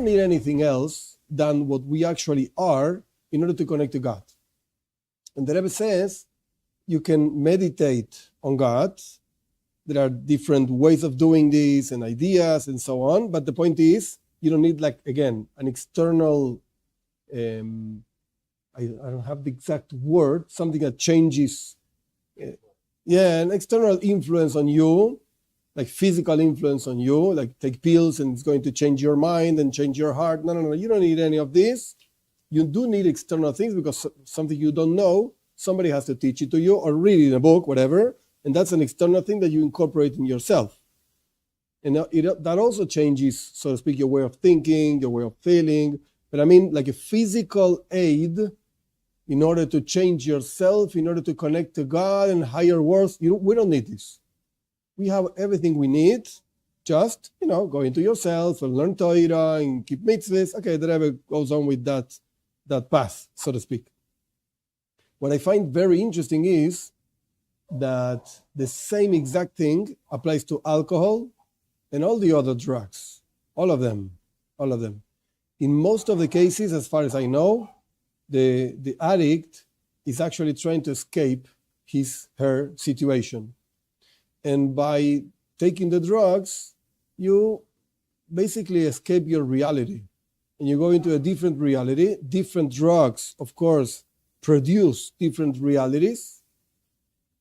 need anything else than what we actually are in order to connect to God. And the Rebbe says you can meditate on God. There are different ways of doing this and ideas and so on. But the point is, you don't need, like, again, an external, I don't have the exact word, something that changes. An external influence on you, like physical influence on you, like take pills and it's going to change your mind and change your heart. No. You don't need any of this. You do need external things because something you don't know, somebody has to teach it to you or read it in a book, whatever. And that's an external thing that you incorporate in yourself. And that also changes, so to speak, your way of thinking, your way of feeling. But I mean, like a physical aid in order to change yourself, in order to connect to God and higher worlds. We don't need this. We have everything we need. Just, go into yourself and learn Torah and keep mitzvahs. Okay, the Rebbe goes on with that path, so to speak. What I find very interesting is that the same exact thing applies to alcohol and all the other drugs. All of them. In most of the cases, as far as I know, the addict is actually trying to escape her situation. And by taking the drugs, you basically escape your reality. And you go into a different reality. Different drugs, of course, produce different realities.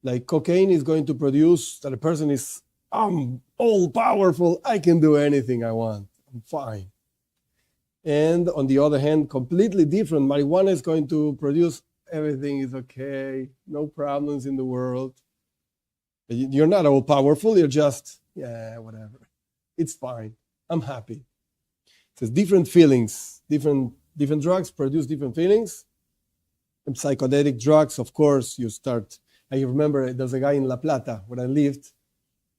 Like cocaine is going to produce that a person is, I'm all powerful, I can do anything I want, I'm fine. And on the other hand, completely different, marijuana is going to produce everything is okay, no problems in the world. You're not all powerful, you're just, whatever. It's fine, I'm happy. It says different feelings, different drugs produce different feelings. And psychedelic drugs, of course, you start. I remember there's a guy in La Plata where I lived.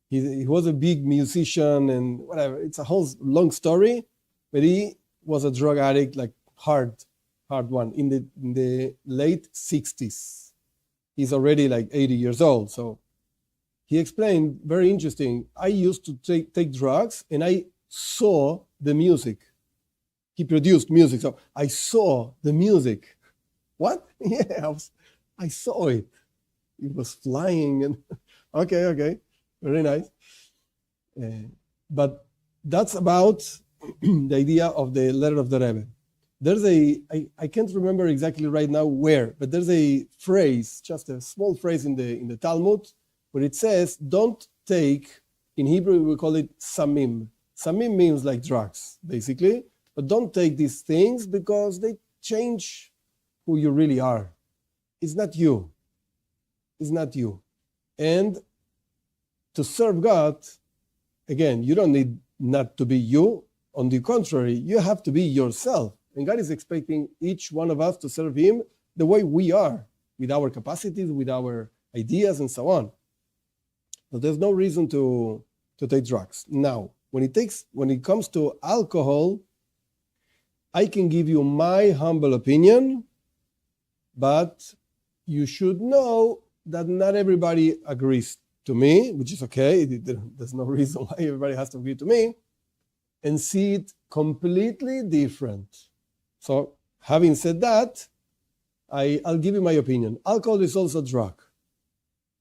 He was a big musician and whatever. It's a whole long story, but he was a drug addict, like hard one, in the late 60s. He's already like 80 years old. So he explained, very interesting, I used to take drugs and I saw the music. He produced music, so I saw the music. What? Yeah, I saw it. It was flying and okay, very nice. But that's about the idea of the letter of the Rebbe. There's I can't remember exactly right now where, but there's a phrase, just a small phrase in the Talmud, where it says, don't take, in Hebrew we call it samim. Samim means like drugs, basically, but don't take these things because they change who you really are. It's not you. It's not you. And to serve God, again, you don't need not to be you. On the contrary, you have to be yourself. And God is expecting each one of us to serve Him the way we are, with our capacities, with our ideas, and so on. But there's no reason to take drugs. Now, when it comes to alcohol, I can give you my humble opinion, but you should know that not everybody agrees to me, which is okay. There's no reason why everybody has to agree to me, and see it completely different. So having said that, I'll give you my opinion. Alcohol is also a drug.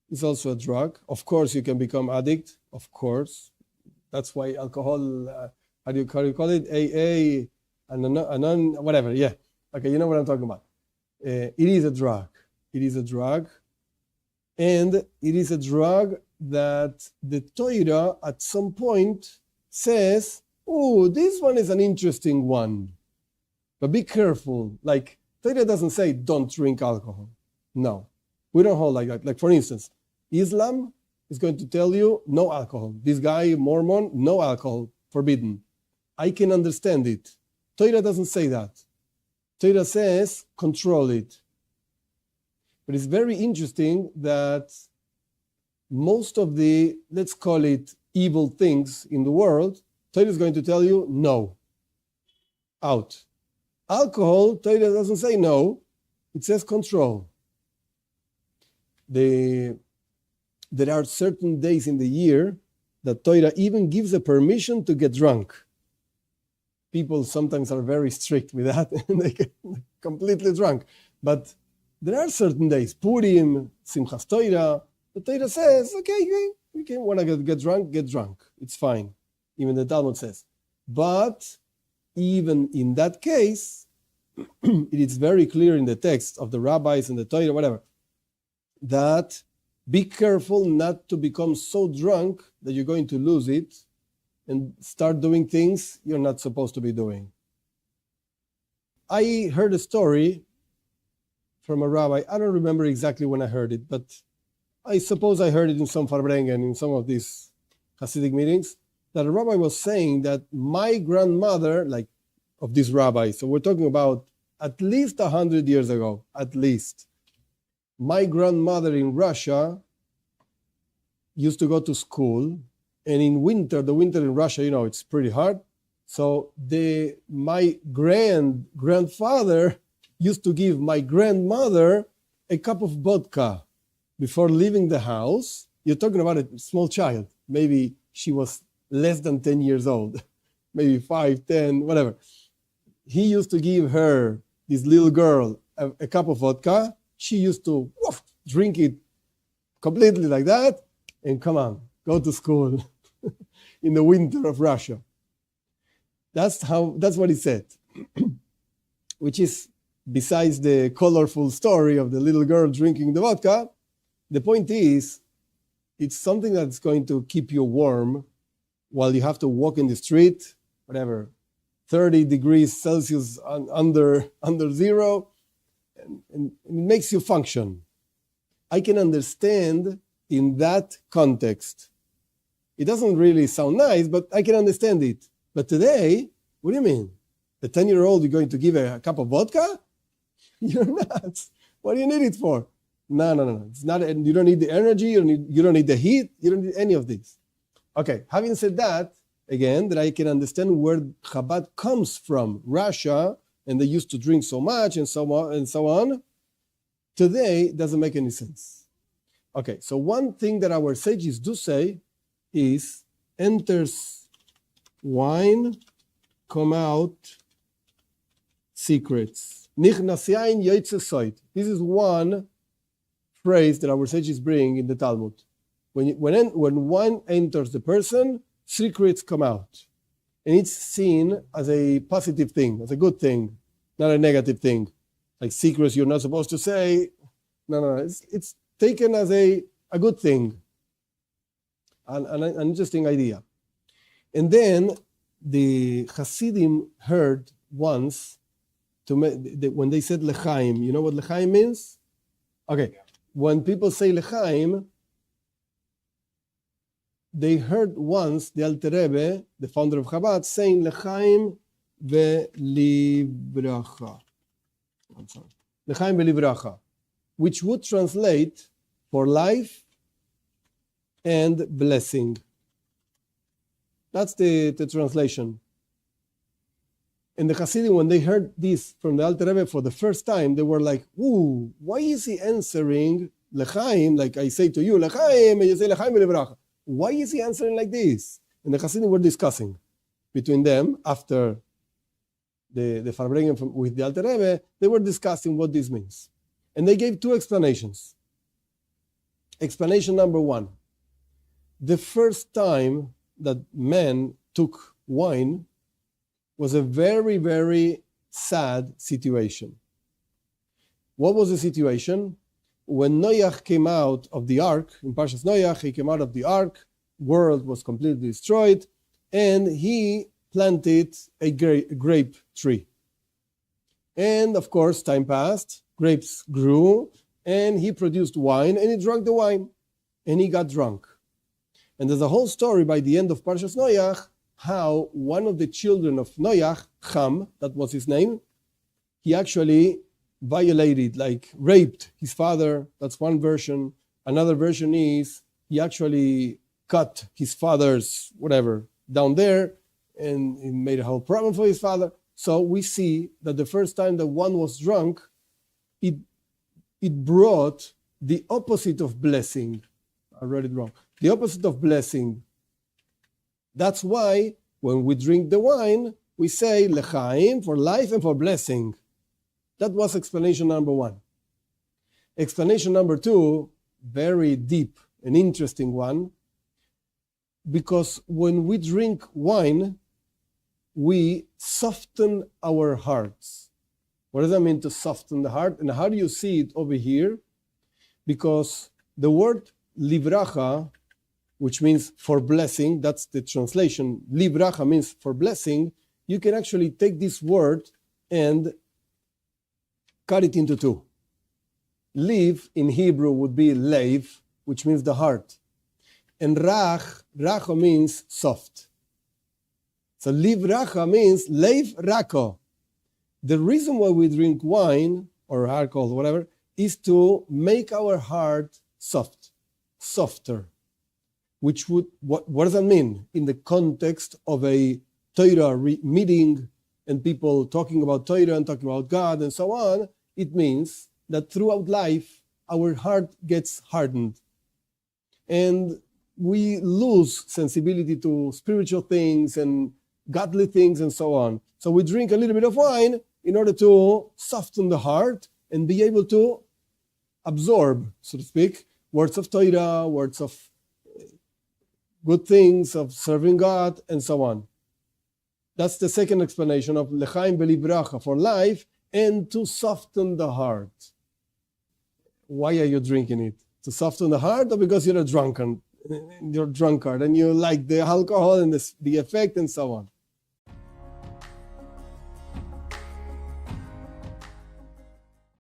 It's also a drug. Of course, you can become addict. Of course. That's why alcohol, how do you call it? AA, and whatever. Yeah. Okay, you know what I'm talking about. It is a drug. It is a drug. And it is a drug that the Torah at some point says, oh, this one is an interesting one. But be careful. Like, Torah doesn't say don't drink alcohol. No. We don't hold like that. Like, for instance, Islam is going to tell you no alcohol. This guy, Mormon, no alcohol, forbidden. I can understand it. Torah doesn't say that. Torah says control it. But it's very interesting that most of the, let's call it, evil things in the world, Torah is going to tell you no. Out. Alcohol, Torah doesn't say no. It says control. There are certain days in the year that Torah even gives a permission to get drunk. people sometimes are very strict with that and they get completely drunk. But there are certain days, Purim, Simchas Torah, the Torah says, okay, you can want to get drunk. It's fine. Even the Talmud says. But even in that case, it is very clear in the text of the rabbis and the Torah, whatever, that be careful not to become so drunk that you're going to lose it and start doing things you're not supposed to be doing. I heard a story from a rabbi. I don't remember exactly when I heard it, but I suppose I heard it in some Farbrengen, in some of these Hasidic meetings, that a rabbi was saying that my grandmother, like of this rabbi, so we're talking about at least 100 years ago, at least. My grandmother in Russia used to go to school, and in the winter in Russia, it's pretty hard. So my grandfather used to give my grandmother a cup of vodka before leaving the house. You're talking about a small child. Maybe she was less than 10 years old, maybe 5, 10, whatever. He used to give her, this little girl, a cup of vodka. She used to drink it completely like that, and come on, go to school in the winter of Russia. That's what he said, which is, besides the colorful story of the little girl drinking the vodka, the point is, it's something that's going to keep you warm while you have to walk in the street, whatever, 30 degrees Celsius under zero, and it makes you function. I can understand in that context. It doesn't really sound nice, but I can understand it. But today, what do you mean? The 10-year-old, you're going to give a cup of vodka? You're nuts. What do you need it for? No. It's not. You don't need the energy. You don't need the heat. You don't need any of this. Okay. Having said that, again, that I can understand where Chabad comes from, Russia, and they used to drink so much and so on. Today, it doesn't make any sense. Okay. So one thing that our sages do say is, enters wine, come out secrets. This is one phrase that our sages bring in the Talmud. When wine enters the person, secrets come out. And it's seen as a positive thing, as a good thing, not a negative thing. Like secrets you're not supposed to say. No. It's taken as a good thing. An interesting idea. And then the Hasidim heard once, when they said L'chaim, you know what L'chaim means? Okay, when people say L'chaim, they heard once the Alter Rebbe, the founder of Chabad, saying L'chaim ve'livracha. L'chaim ve'livracha, which would translate for life and blessing. That's the translation. And the Hasidim, when they heard this from the Alter Rebbe for the first time, they were like, ooh, why is he answering L'chaim, like I say to you, L'chaim, and you say L'chaim ve'livracha? Why is he answering like this? And the Hasidim were discussing between them after the Farbrengen with the Alter Rebbe. They were discussing what this means. And they gave two explanations. Explanation number one, the first time that men took wine was a very, very sad situation. What was the situation? When Noach came out of the ark, in Parshas Noach, he came out of the ark, world was completely destroyed, and he planted a grape tree. And of course, time passed, grapes grew, and he produced wine, and he drank the wine, and he got drunk. And there's a whole story by the end of Parshas Noach, how one of the children of Noach, Ham, that was his name, he actually violated, like raped his father. That's one version. Another version is he actually cut his father's whatever down there, and he made a whole problem for his father. So we see that the first time that one was drunk, it brought the opposite of blessing. I read it wrong. The opposite of blessing. That's why when we drink the wine, we say L'chaim for life and for blessing. That was explanation number one. Explanation number two, very deep and interesting one, because when we drink wine, we soften our hearts. What does that mean, to soften the heart? And how do you see it over here? Because the word livracha, which means for blessing, that's the translation. Livracha means for blessing. You can actually take this word and cut it into two. Liv in Hebrew would be leiv, which means the heart. And racho means soft. So livracha means leiv rako. The reason why we drink wine or alcohol, whatever, is to make our heart softer. Which would, what does that mean? In the context of a Torah meeting and people talking about Torah and talking about God and so on, it means that throughout life, our heart gets hardened. And we lose sensibility to spiritual things and godly things and so on. So we drink a little bit of wine in order to soften the heart and be able to absorb, so to speak, words of Torah, words of good things, of serving God, and so on. That's the second explanation of L'chaim B'libracha, for life and to soften the heart. Why are you drinking it? To soften the heart, or because you're a drunkard and you like the alcohol and the effect and so on?